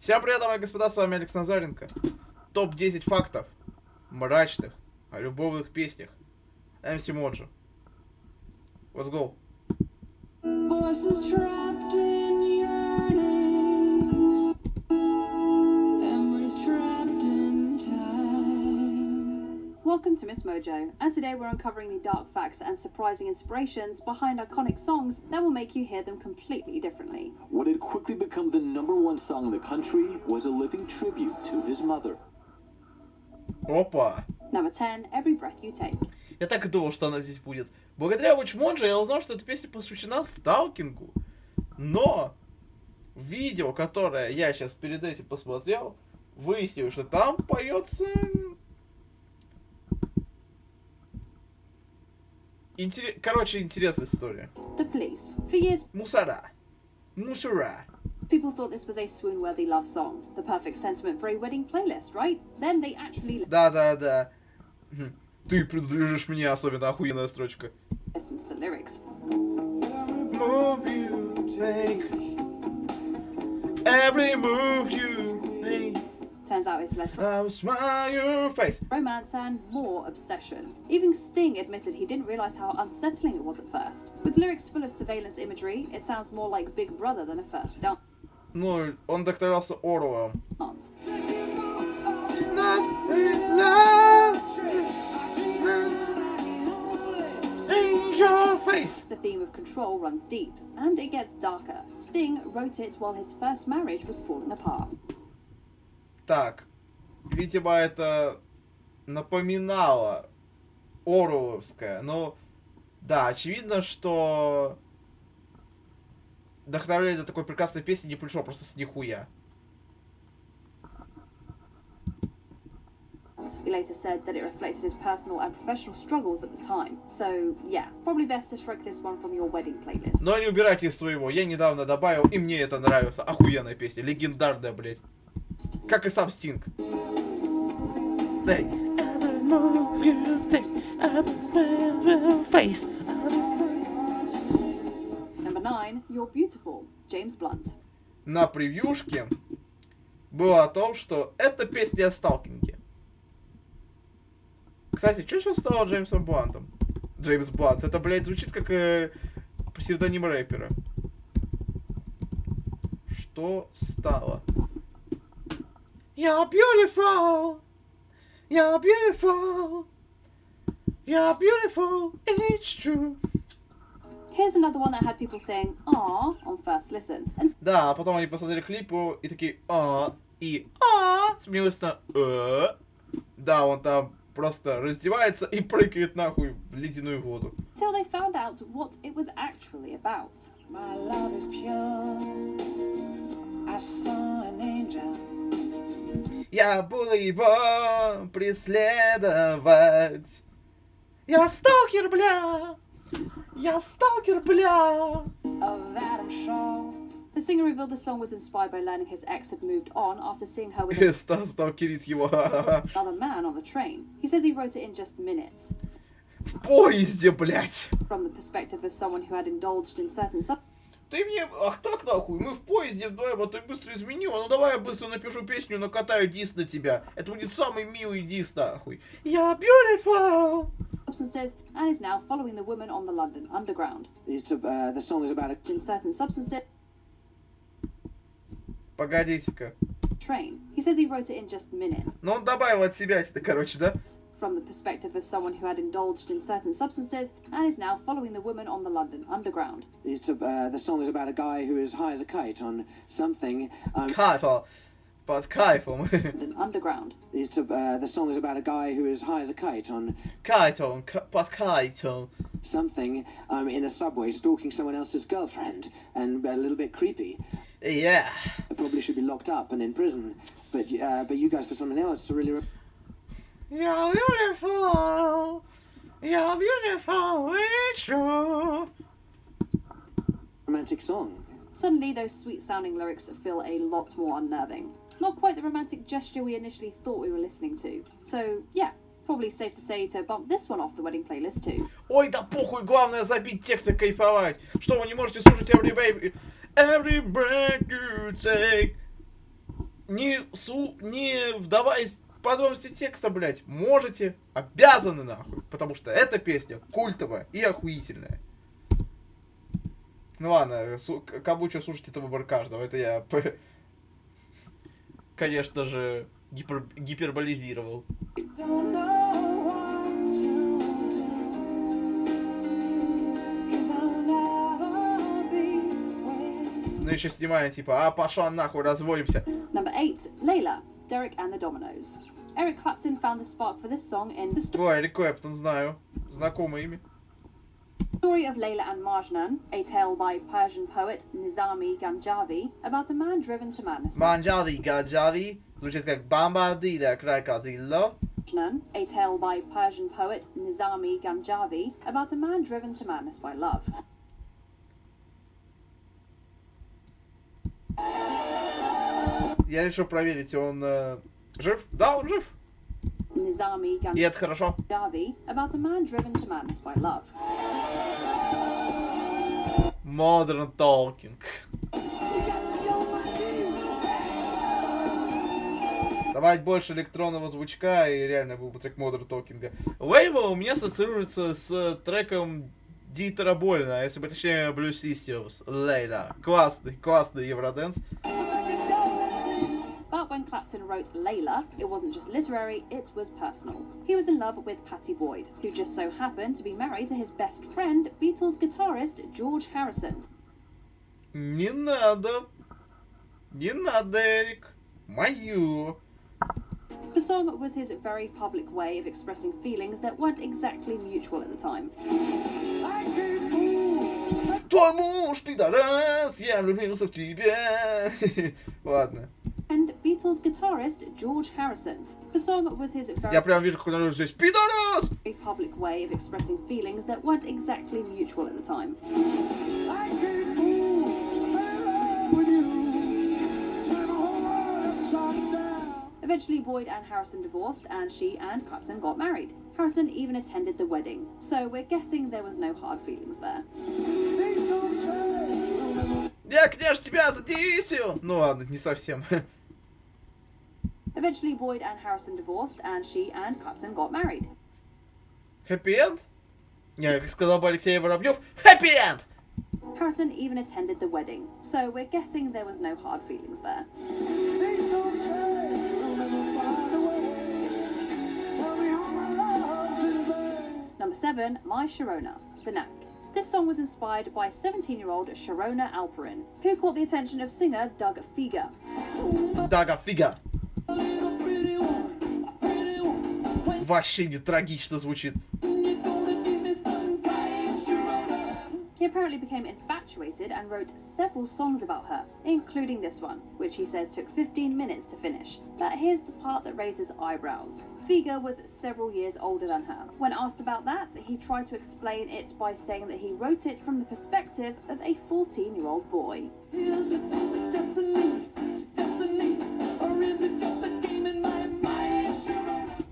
Всем привет, дамы и господа, с вами Алекс Назаренко. Топ-10 фактов мрачных о любовных песнях MsMojo. Let's go. Voices trapped in yearning, memories trapped in time. Welcome to MsMojo, and today we're uncovering the dark facts and surprising inspirations behind iconic songs that will make you hear them completely differently. What had quickly become the #1 song in the country was a living tribute to his mother. Опа! Number 10, Every Breath You Take. Я так и думал, что она здесь будет. Благодаря MsMojo я узнал, что эта песня посвящена сталкингу. Но видео, которое я сейчас перед этим посмотрел, выяснилось, что там поется... Короче, интересная история. The Police. For years, Мусора. people thought this was a swoon-worthy love song, the perfect sentiment for a wedding playlist, right? Then they actually Да. Ты принадлежишь мне, особенно охуенная строчка. listened to the lyrics. Move you take, every move you make, Turns out it's less I will smile your face. romance and more obsession. Even Sting admitted he didn't realize how unsettling it was at first. With lyrics full of surveillance imagery, it sounds more like Big Brother than a first Ну, он докторался Оруэллом. dance. In your face. The theme of control runs deep, and it gets darker. Sting wrote it while his first marriage was falling apart. Так, видимо, это напоминало Оруэлловское, но да, очевидно, что вдохновление для такой прекрасной песни не пришло просто с нихуя. He later said that it reflected his personal and professional struggles at the time. So, yeah, probably best to strike this one from your wedding playlist. Но не убирайте из своего, я недавно добавил, и мне это нравится. Охуенная песня, легендарная, блять. Как и сам Стинг. Number 9, You're Beautiful, James Blunt. На превьюшке было о том, что это песня о сталкинге. Кстати, что сейчас стало Джеймсом Блантом? Джеймс Блант. Это, блядь, звучит как псевдоним рэпера. Что стало? You're beautiful. You're beautiful. You're beautiful. It's true. Here's another one that had people saying "ah" on first listen. And Да, а потом они посмотрели клип и такие и сменилось на Да, он там просто раздевается и прыгает нахуй в ледяную воду. until they found out what it was actually about. My love is pure. I saw an angel. Я буду его преследовать. Я сталкер, бля. Я сталкер, бля. Of that I'm sure. The singer revealed the song was inspired by learning his ex had moved on after seeing her with Сталкерит его. another man on the train. He says he wrote it in just minutes, В поезде, блядь. from the perspective of someone who had indulged in certain Ты мне, ах так нахуй, мы в поезде вдвоем, а ты быстро изменила, ну давай я быстро напишу песню, накатаю дис на тебя. Это будет самый милый дис нахуй. Я beautiful. substances and is now following the woman on the London Underground. The song is about a In certain substances Погодите-ка. train. He says he wrote it in just minutes, Ну он добавил от себя это, короче, да? from the perspective of someone who had indulged in certain substances and is now following the woman on the London Underground. the song is about a guy who is high as a kite on something. Кайфом. Под кайфом. London Underground. The song is about a guy who is high as a kite on Кайтом, под кайтом. something in a subway stalking someone else's girlfriend and a little bit creepy. Yeah. I probably should be locked up and in prison, but you guys for something else to really. You're beautiful. You're beautiful. It's true. Romantic song. Suddenly, those sweet-sounding lyrics feel a lot more unnerving. Not quite the romantic gesture we initially thought we were listening to. So, yeah, probably safe to say to bump this one off the wedding playlist too. Ой, да похуй, главное забить текст и кайфовать. Что, вы не можете слушать Every Breath You Take? не вдаваясь в подробности текста, блядь, можете, обязаны нахуй, потому что эта песня культовая и охуительная. Ну ладно, кому что слушать, это выбор каждого, это я, конечно же, гиперболизировал. Ну еще снимаем, типа, пошла нахуй, разводимся. Number 8, Layla, Derek and the Dominoes. Eric Clapton found the spark for this song in the Ой, Эрик Клэптон, знаю. Знакомое имя. story of Layla and Majnun, a tale by Persian poet Nizami Ganjavi about a man driven to madness. Манджави, гаджави, звучит как бомбардиля, крокодило. Majnun, a tale by Persian poet Nizami Ganjavi about a man driven to madness by love. Я решил проверить, он жив? Да, он жив. Nizami И это хорошо. Ganjavi about a man driven to madness by love. Modern Talking. Добавить больше электронного звучка, и реально был бы трек Modern Talking. Лейбл у меня ассоциируется с треком Дитера Больно, если бы точнее Blue Sisters, Лейла. Классный евроденс. But when Clapton wrote Layla, it wasn't just literary, it was personal. He was in love with Pattie Boyd, who just so happened to be married to his best friend, Beatles guitarist George Harrison. Не надо, Эрик. Мою. The song was his very public way of expressing feelings that weren't exactly mutual at the time. Твой муж, пидорас, я влюбился в тебя. Ладно. And Beatles guitarist George Harrison. The song was his very Я прям вижу, как он здесь. Пидорас! public way of expressing feelings that weren't exactly mutual at the time. Eventually, Boyd and Harrison divorced, and she and Clapton got married. Harrison even attended the wedding, so we're guessing there was no hard feelings there. Я, конечно, тебя задесил. Ну ладно, не совсем. Eventually, Boyd and Harrison divorced, and she and Clapton got married. Happy end? Не, как сказал бы Алексей Воробьев, happy end! Harrison even attended the wedding, so we're guessing there was no hard feelings there. Number 7, My Sharona, The Knack. This song was inspired by 17-year-old Sharona Alperin, who caught the attention of singer Doug Figa. Дага фига. Вообще не трагично звучит. He apparently became infatuated and wrote several songs about her, including this one, which he says took 15 minutes to finish. But here's the part that raises eyebrows. Figa was several years older than her. When asked about that, he tried to explain it by saying that he wrote it from the perspective of a 14-year-old boy.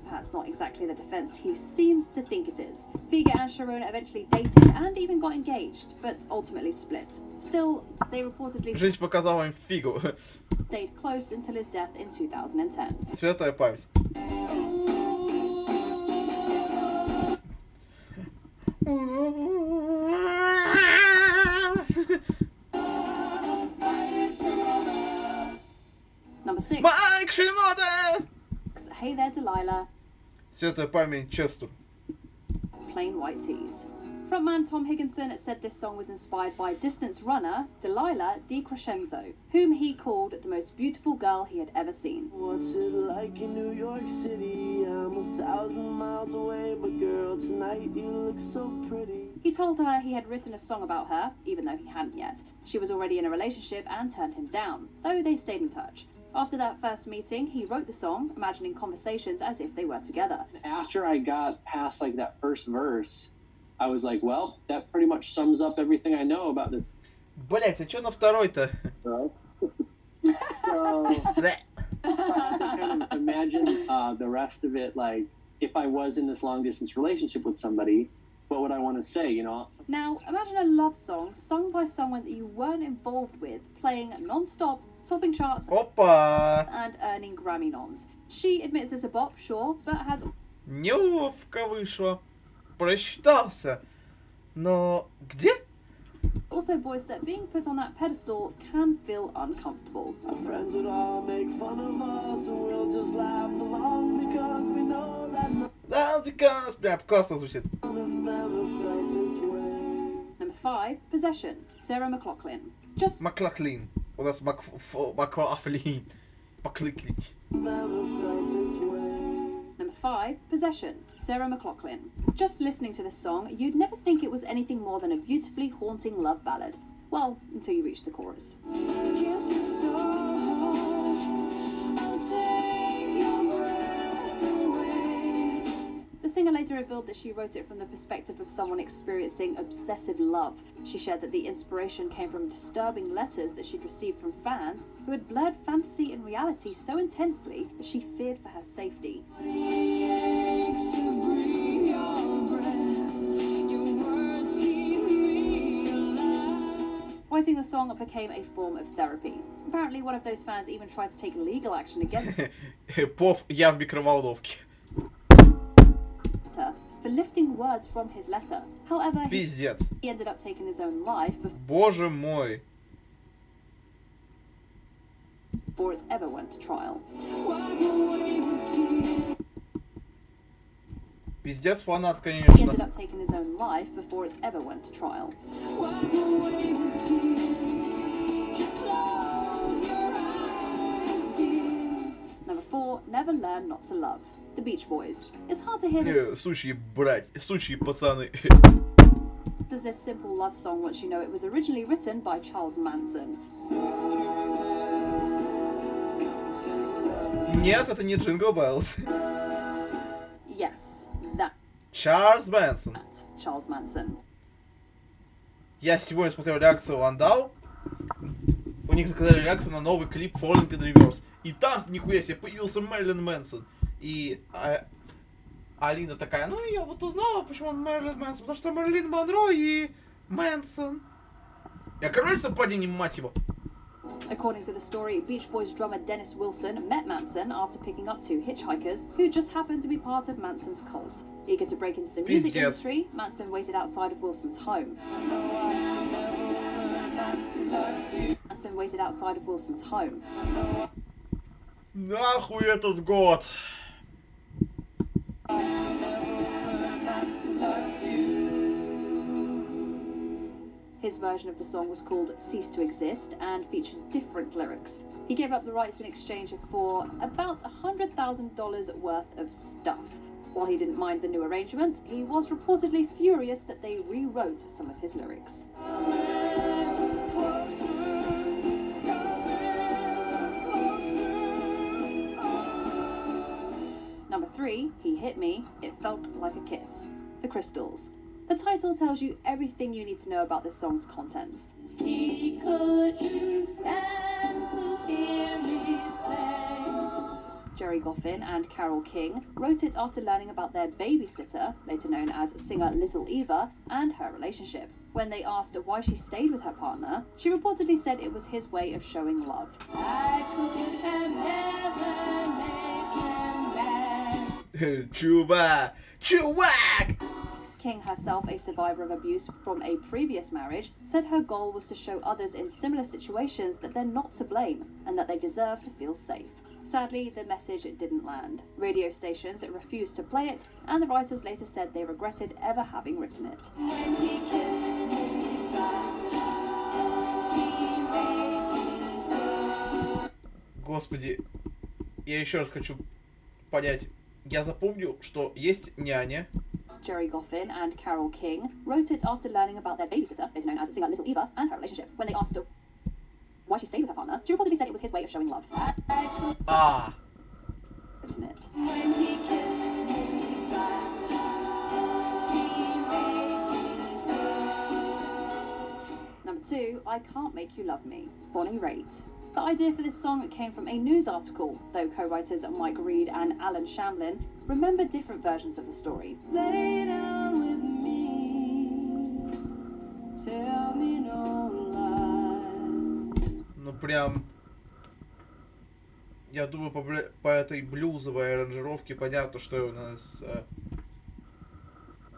Perhaps not exactly the defense he seems to think it is. Figa and Sharona eventually dated and even got engaged, but ultimately split. Still, they reportedly Жизнь показала им фигу. stayed close until his death in 2010. Святая память. Number 6, Майк Шинода! Hey There Delilah, Святая память Честер. Plain White Tees. Frontman Tom Higginson said this song was inspired by distance runner Delilah DiCrescenzo, whom he called the most beautiful girl he had ever seen. What's it like in New York City? I'm 1,000 miles away, but girl, tonight you look so pretty. He told her he had written a song about her, even though he hadn't yet. She was already in a relationship and turned him down, though they stayed in touch. After that first meeting, he wrote the song, imagining conversations as if they were together. After I got past like that first verse, I was like, well, that pretty much sums up everything I know about this Блять, а чё на второй-то? girl. So I have to kind of imagine the rest of it, like if I was in this long distance relationship with somebody, what would I want to say, you know? Now, imagine a love song sung by someone that you weren't involved with, playing non-stop topping charts Опа! and earning Grammy noms. She admits it's a bop, sure, but has Неловко вышло. Просчитался. Но где? also voiced that being put on that pedestal can feel uncomfortable. Our friends would all make fun of us, and we'll just laugh along because we know that none That's because... Бля, классно звучит. of them ever felt this way. Number 5, Possession, Sarah McLachlan. Just Маклаклин. У нас Маклафлин. Макликлин. Never felt this way. Number 5, Possession, Sarah McLachlan. Just listening to this song, you'd never think it was anything more than a beautifully haunting love ballad. Well, until you reach the chorus. The singer later revealed that she wrote it from the perspective of someone experiencing obsessive love. She shared that the inspiration came from disturbing letters that she'd received from fans who had blurred fantasy and reality so intensely that she feared for her safety. Writing the song became a form of therapy. Apparently, one of those fans even tried to take legal action against Пов, я в микроволновке. her for lifting words from his letter. However, Пиздец. he ended up taking his own life Боже мой. before it ever went to trial. Пиздец фанат, He ended конечно. up taking his own life before it ever went to trial. Number 4, Never Learn Not to Love. The Beach Boys. It's hard to hear this Сучьи сучьи пацаны. as this simple love song once you know it was originally written by Charles Manson. Нет, это не Джингл Беллс. Yes, that Чарльз Мэнсон. Charles Manson. Я сегодня смотрел реакцию Вандал. У них заказали реакцию на новый клип Falling in Reverse. И там, нихуя себе, появился Мэрилин Мэнсон. И Алина такая, ну я вот узнала, почему он Мэрилин Мэнсон. Потому что Мэрилин Монро и Мэнсон. Я король совпадений, мать его. According to the story, Beach Boys drummer Dennis Wilson met Manson after picking up 2 hitchhikers who just happened to be part of Manson's cult. Eager to break into the music Пиздец. industry, Manson waited outside of Wilson's home. Manson waited outside of Wilson's home. Нахуй этот год. His version of the song was called Cease to Exist and featured different lyrics. He gave up the rights in exchange for about $100,000 worth of stuff. While he didn't mind the new arrangement, he was reportedly furious that they rewrote some of his lyrics. Number 3, He Hit Me, It Felt Like a Kiss. The Crystals. The title tells you everything you need to know about this song's contents. He couldn't stand to hear me say. Jerry Goffin and Carole King wrote it after learning about their babysitter, later known as singer Little Eva, and her relationship. When they asked why she stayed with her partner, she reportedly said it was his way of showing love. I could have never made him back. Чувак! King, herself a survivor of abuse from a previous marriage, said her goal was to show others in similar situations that they're not to blame and that they deserve to feel safe. Sadly, the message didn't land. Radio stations refused to play it, and the writers later said they regretted ever having written it. When he kissed me back, he made me go. Господи, я еще раз хочу понять. Я запомнил, что есть няня. Jerry Goffin and Carole King wrote it after learning about their babysitter, later known as singer Little Eva, and her relationship. When they asked her why she stayed with her partner, she reportedly said it was his way of showing love. А, Written it. When he kissed me back, he made me go. Number 2, I Can't Make You Love Me, Bonnie Raitt. The idea for this song came from a news article, though co-writers Mike Reed and Alan Shamlin remember different versions of the story. Lay down with me, tell me no lies. ну прям Я думаю, по этой блюзовой аранжировке понятно, что у нас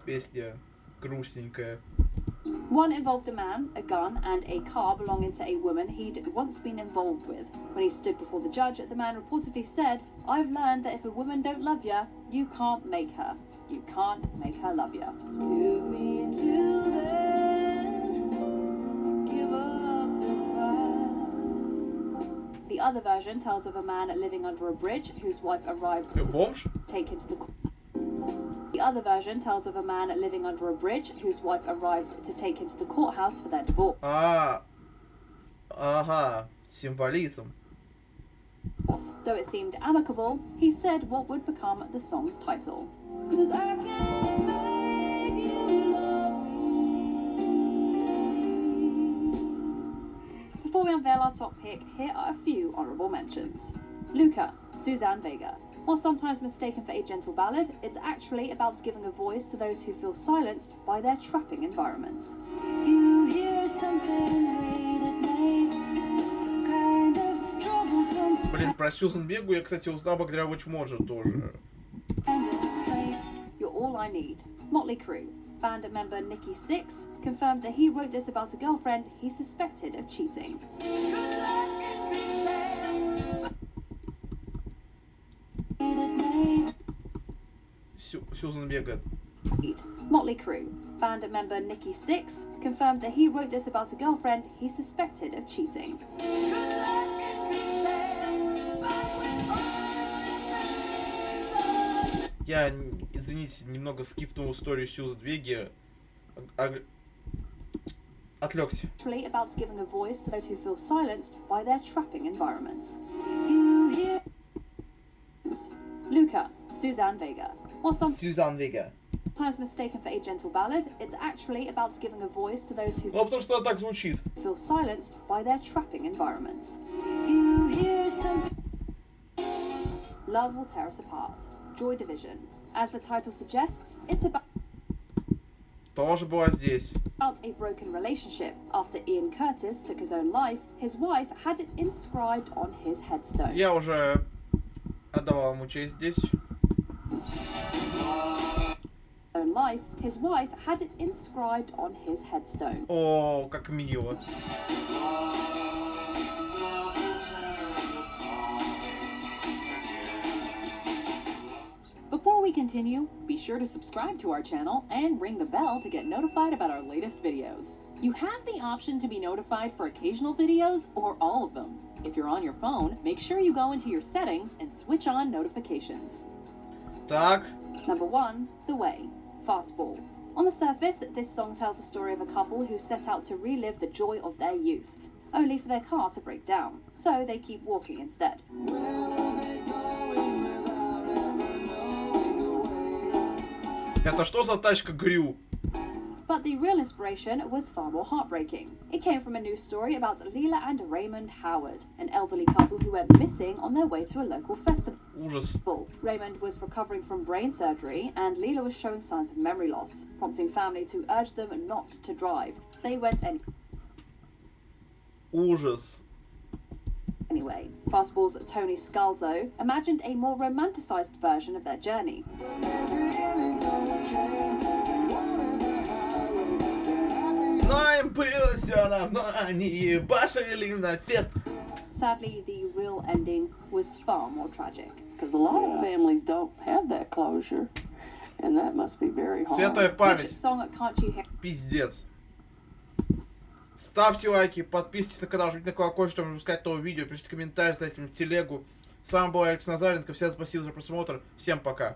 песня грустненькая. One involved a man, a gun, and a car belonging to a woman he'd once been involved with. When he stood before the judge, the man reportedly said, "I've learned that if a woman don't love ya, you can't make her. You can't make her love ya." Give me till then to give up this fight. The other version tells of a man living under a bridge whose wife arrived Ты to бомж? take him to the The other version tells of a man living under a bridge whose wife arrived to take him to the courthouse for their divorce. Ага, символизм. Though it seemed amicable, he said what would become the song's title. 'Cause I can't make you love me. Before we unveil our top pick, here are a few honourable mentions. Luca, Suzanne Vega. While sometimes mistaken for a gentle ballad, it's actually about giving a voice to those who feel silenced by their trapping environments. You hear something late at night, some kind of troublesome Блин, про Сьюзан Бегу я, кстати, узнал благодаря MsMojo тоже. kind of place. You're All I Need. Motley Crue. Band member Nicky Sixx confirmed that he wrote this about a girlfriend he suspected of cheating. Сьюзан Бега. Motley Crue. Band member Nicky Sixx confirmed that he wrote this about a girlfriend he suspected of cheating. Я, извините, немного скипнул историю Сьюзан Беги. Отвлекся. Actually about giving a voice to those who feel silenced by their trapping environments. Luca, Suzanne Vega. While Сьюзан Вега. sometimes mistaken for a gentle ballad, it's actually about giving a voice to those who Ну, потому что она так звучит. feel silenced by their trapping environments. You hear some Love Will Tear Us Apart. Joy Division. As the title suggests, it's about Тоже была здесь. a broken relationship. After Ian Curtis took his own life, his wife had it inscribed on his headstone. Я уже отдавал ему честь здесь. Own life, his wife had it inscribed on his headstone. О, как мило. Before we continue, be sure to subscribe to our channel and ring the bell to get notified about our latest videos. You have the option to be notified for occasional videos or all of them. If you're on your phone, make sure you go into your settings and switch on notifications. Так. Number 1, The Way. Fastball. On the surface, this song tells the story of a couple who set out to relive the joy of their youth, only for their car to break down, so they keep walking instead. Это что за тачка Грю? But the real inspiration was far more heartbreaking. It came from a news story about Leela and Raymond Howard, an elderly couple who went missing on their way to a local festival. Ужас. Raymond was recovering from brain surgery, and Leela was showing signs of memory loss, prompting family to urge them not to drive. They went Ужас. anyway. Fastball's Tony Scalzo imagined a more romanticized version of their journey. Но им было все равно, они ебашили на фест. Sadly, the real ending was far more tragic. Because a lot of families don't have that closure. And that must be very hard. Светлая Which память. song can't you hear? Пиздец. Ставьте лайки, подписывайтесь на канал, жмите на колокольчик, чтобы не выпускать новые видео, пишите комментарии, ставьте мне в телегу. С вами был Алекс Назаренко, всем спасибо за просмотр, всем пока.